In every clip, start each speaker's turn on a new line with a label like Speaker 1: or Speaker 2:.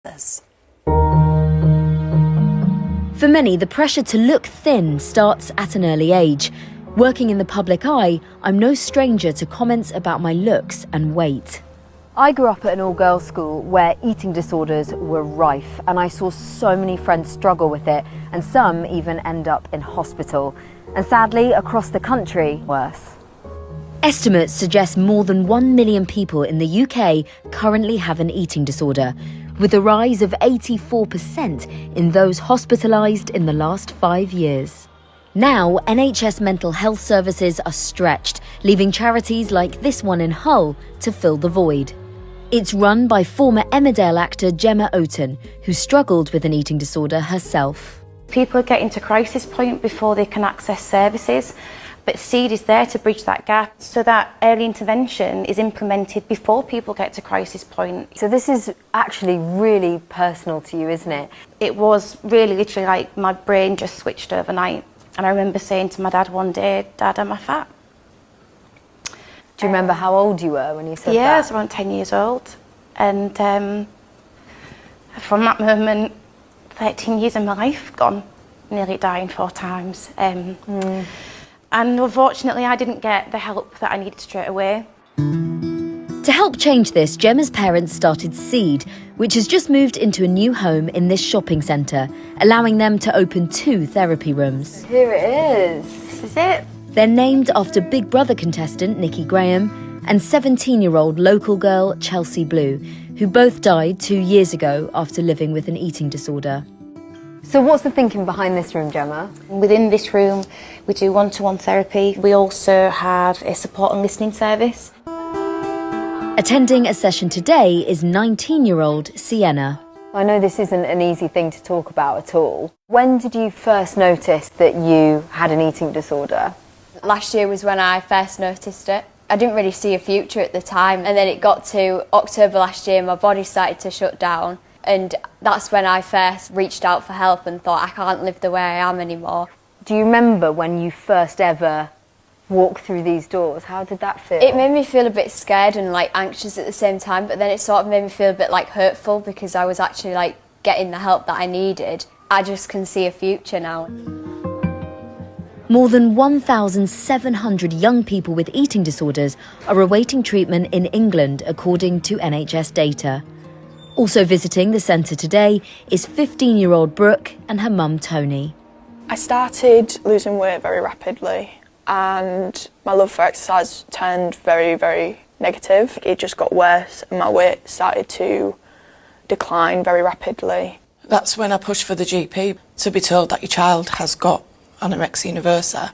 Speaker 1: For many, the pressure to look thin starts at an early age. Working in the public eye, I'm no stranger to comments about my looks and weight. I grew up at an all-girls school where eating disorders were rife, and I saw so many friends struggle with it, and some even end up in hospital. And sadly, across the country, worse. Estimates suggest more than 1 million people in the UK currently have an eating disorder, with a rise of 84% in those hospitalised in the last 5 years. Now, NHS mental health services are stretched, leaving charities like this one in Hull to fill the void. It's run by former Emmerdale actor Gemma Oaten, who struggled with an eating disorder herself.
Speaker 2: People are getting to crisis point before they can access services, but SEED is there to bridge that gap so that early intervention is implemented before people get to crisis point.
Speaker 1: So this is actually really personal to you, isn't it?
Speaker 2: It was really literally like my brain just switched overnight. And I remember saying to my dad one day, "Dad, am I fat?"
Speaker 1: Do you remember how old you were when you said that?
Speaker 2: Yeah, I was around 10 years old. And from that moment, 13 years of my life gone, nearly dying 4 times. And unfortunately, I didn't get the help that I needed straight away.
Speaker 1: To help change this, Gemma's parents started SEED, which has just moved into a new home in this shopping centre, allowing them to open 2 therapy rooms. Here it is.
Speaker 2: This is it.
Speaker 1: They're named after Big Brother contestant Nikki Graham and 17-year-old local girl Chelsea Blue, who both died 2 years ago after living with an eating disorder. So what's the thinking behind this room, Gemma?
Speaker 2: Within this room, we do one-to-one therapy. We also have a support and listening service.
Speaker 1: Attending a session today is 19-year-old Sienna. I know this isn't an easy thing to talk about at all. When did you first notice that you had an eating disorder?
Speaker 3: Last year was when I first noticed it. I didn't really see a future at the time, and then it got to October last year, my body started to shut down, and that's when I first reached out for help and thought, I can't live the way I am anymore.
Speaker 1: Do you remember when you first ever walked through these doors? How did that feel?
Speaker 3: It made me feel a bit scared and like anxious at the same time, but then it sort of made me feel a bit like hurtful because I was actually like getting the help that I needed. I just can see a future now.
Speaker 1: More than 1,700 young people with eating disorders are awaiting treatment in England, according to NHS data. Also visiting the centre today is 15-year-old Brooke and her mum Toni.
Speaker 4: I started losing weight very rapidly and my love for exercise turned very, very negative. It just got worse and my weight started to decline very rapidly.
Speaker 5: That's when I pushed for the GP to be told that your child has got anorexia nervosa.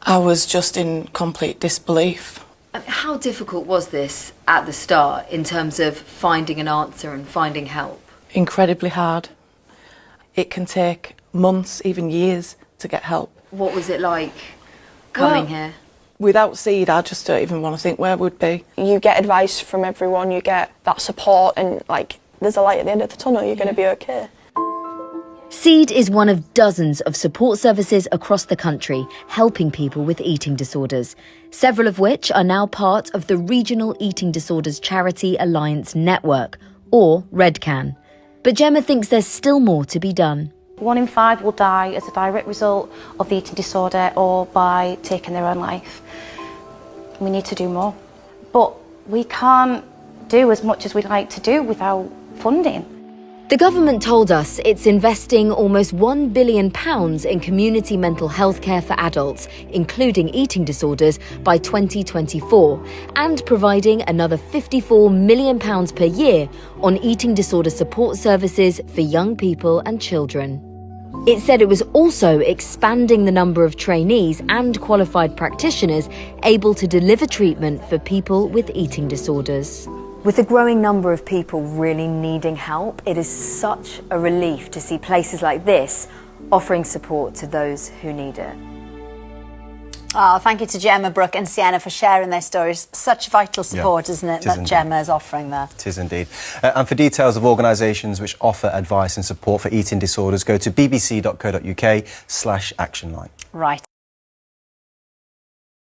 Speaker 5: I was just in complete disbelief.
Speaker 1: How difficult was this at the start in terms of finding an answer and finding help?
Speaker 5: Incredibly hard. It can take months, even years, to get help.
Speaker 1: What was it like coming here?
Speaker 5: Without SEED, I just don't even want to think where we'd be.
Speaker 4: You get advice from everyone, you get that support and like there's a light at the end of the tunnel, you're going to be okay.
Speaker 1: SEED is one of dozens of support services across the country helping people with eating disorders, several of which are now part of the Regional Eating Disorders Charity Alliance Network, or REDCAN. But Gemma thinks there's still more to be done.
Speaker 2: 1 in 5 will die as a direct result of the eating disorder or by taking their own life. We need to do more. But we can't do as much as we'd like to do without funding.
Speaker 1: The government told us it's investing almost £1 billion in community mental health care for adults, including eating disorders, by 2024, and providing another £54 million per year on eating disorder support services for young people and children. It said it was also expanding the number of trainees and qualified practitioners able to deliver treatment for people with eating disorders. With a growing number of people really needing help, it is such a relief to see places like this offering support to those who need it.
Speaker 6: Oh, thank you to Gemma, Brooke and Sienna for sharing their stories. Such vital support, isn't it, that Gemma is offering there?
Speaker 7: It is indeed. And for details of organisations which offer advice and support for eating disorders, go to bbc.co.uk/actionline.
Speaker 6: Right.